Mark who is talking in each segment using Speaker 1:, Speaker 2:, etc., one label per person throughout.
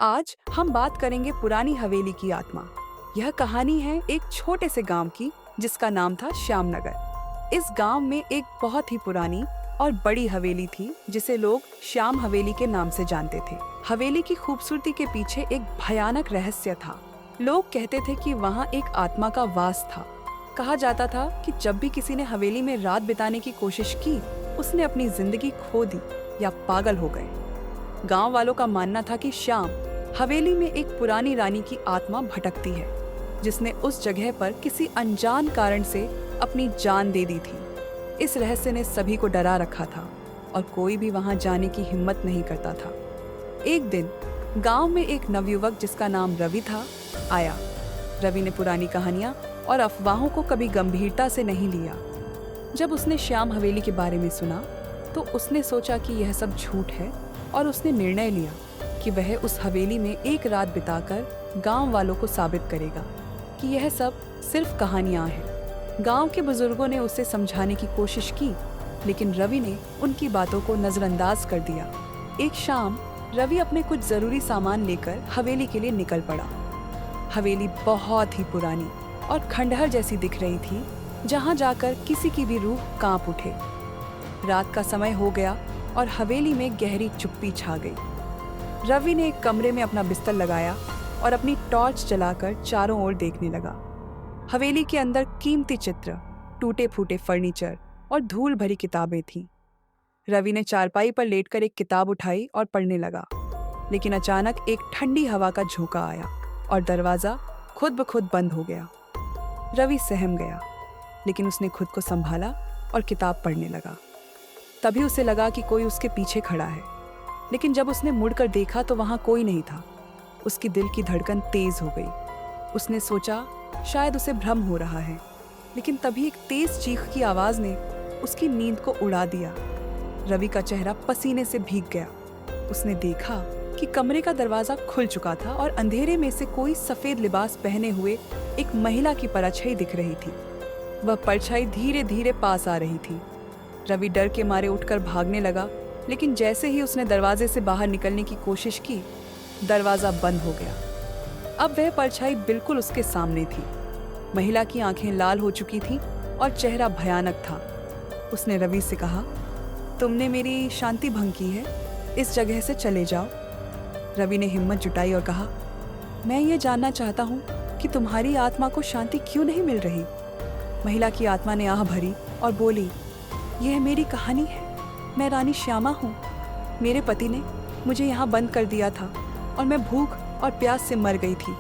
Speaker 1: आज हम बात करेंगे पुरानी हवेली की आत्मा। यह कहानी है एक छोटे से गांव की जिसका नाम था श्यामनगर। इस गांव में एक बहुत ही पुरानी और बड़ी हवेली थी जिसे लोग श्याम हवेली के नाम से जानते थे। हवेली की खूबसूरती के पीछे एक भयानक रहस्य था। लोग कहते थे कि वहाँ एक आत्मा का वास था। कहा जाता था कि जब भी किसी ने हवेली में रात बिताने की कोशिश की, उसने अपनी जिंदगी खो दी या पागल हो गए। गांव वालों का मानना था कि श्याम हवेली में एक पुरानी रानी की आत्मा भटकती है, जिसने उस जगह पर किसी अनजान कारण से अपनी जान दे दी थी। इस रहस्य ने सभी को डरा रखा था और कोई भी वहां जाने की हिम्मत नहीं करता था। एक दिन गांव में एक नवयुवक जिसका नाम रवि था आया। रवि ने पुरानी कहानियां और अफवाहों को कभी गंभीरता से नहीं लिया। जब उसने श्याम हवेली के बारे में सुना तो उसने सोचा कि यह सब झूठ है और उसने निर्णय लिया कि वह उस हवेली में एक रात बिताकर गांव वालों को साबित करेगा कि यह सब सिर्फ कहानियां हैं। गांव के बुजुर्गों ने उसे समझाने की कोशिश की, लेकिन रवि ने उनकी बातों को नजरअंदाज कर दिया। एक शाम रवि अपने कुछ जरूरी सामान लेकर हवेली के लिए निकल पड़ा। हवेली बहुत ही पुरानी और खंडहर जैसी दिख रही थी, जहां जाकर किसी की भी रूह कांप उठे। रात का समय हो गया और हवेली में गहरी चुप्पी छा गई। रवि ने एक कमरे में अपना बिस्तर लगाया और अपनी टॉर्च जलाकर चारों ओर देखने लगा। हवेली के अंदर कीमती चित्र, टूटे फूटे फर्नीचर और धूल भरी किताबें थीं। रवि ने चारपाई पर लेटकर एक किताब उठाई और पढ़ने लगा, लेकिन अचानक एक ठंडी हवा का झोंका आया और दरवाजा खुद ब खुद बंद हो गया। रवि सहम गया, लेकिन उसने खुद को संभाला और किताब पढ़ने लगा। तभी उसे लगा कि कोई उसके पीछे खड़ा है, लेकिन जब उसने मुड़कर देखा तो वहां कोई नहीं था। उसकी दिल की धड़कन तेज हो गई। उसने सोचा शायद उसे भ्रम हो रहा है, लेकिन तभी एक तेज चीख की आवाज ने उसकी नींद को उड़ा दिया। रवि का चेहरा पसीने से भीग गया। उसने देखा कि कमरे का दरवाजा खुल चुका था और अंधेरे में से कोई सफेद लिबास पहने हुए एक महिला की परछाई दिख रही थी। वह परछाई धीरे धीरे पास आ रही थी। रवि डर के मारे उठकर भागने लगा, लेकिन जैसे ही उसने दरवाजे से बाहर निकलने की कोशिश की, दरवाजा बंद हो गया। अब वह परछाई बिल्कुल उसके सामने थी। महिला की आंखें लाल हो चुकी थीं और चेहरा भयानक था। उसने रवि से कहा, तुमने मेरी शांति भंग की है, इस जगह से चले जाओ। रवि ने हिम्मत जुटाई और कहा, मैं ये जानना चाहता हूँ कि तुम्हारी आत्मा को शांति क्यों नहीं मिल रही। महिला की आत्मा ने आह भरी और बोली, यह मेरी कहानी है। मैं रानी श्यामा हूँ। मेरे पति ने मुझे यहाँ बंद कर दिया था और मैं भूख और प्यास से मर गई थी।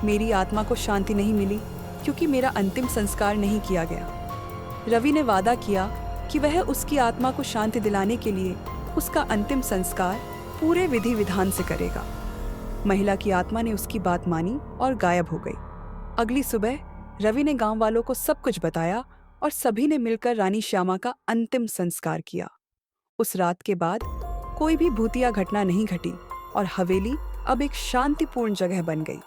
Speaker 1: मेरी आत्मा को शांति नहीं मिली क्योंकि मेरा अंतिम संस्कार नहीं किया गया। रवि ने वादा किया कि वह उसकी आत्मा को शांति दिलाने के लिए उसका अंतिम संस्कार पूरे विधि विधान से करेगा। महिला की आत्मा ने उसकी बात मानी और गायब हो गई। अगली सुबह रवि ने गांव वालों को सब कुछ बताया और सभी ने मिलकर रानी श्यामा का अंतिम संस्कार किया। उस रात के बाद कोई भी भूतिया घटना नहीं घटी और हवेली अब एक शांतिपूर्ण जगह बन गई।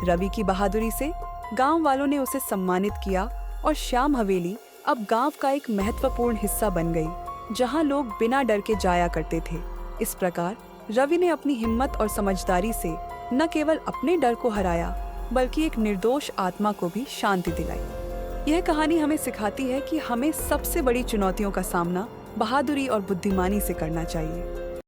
Speaker 1: रवि की बहादुरी से गांव वालों ने उसे सम्मानित किया और श्याम हवेली अब गांव का एक महत्वपूर्ण हिस्सा बन गई, जहां लोग बिना डर के जाया करते थे। इस प्रकार रवि ने अपनी हिम्मत और समझदारी से न केवल अपने डर को हराया, बल्कि एक निर्दोष आत्मा को भी शांति दिलाई। यह कहानी हमें सिखाती है कि हमें सबसे बड़ी चुनौतियों का सामना बहादुरी और बुद्धिमानी से करना चाहिए।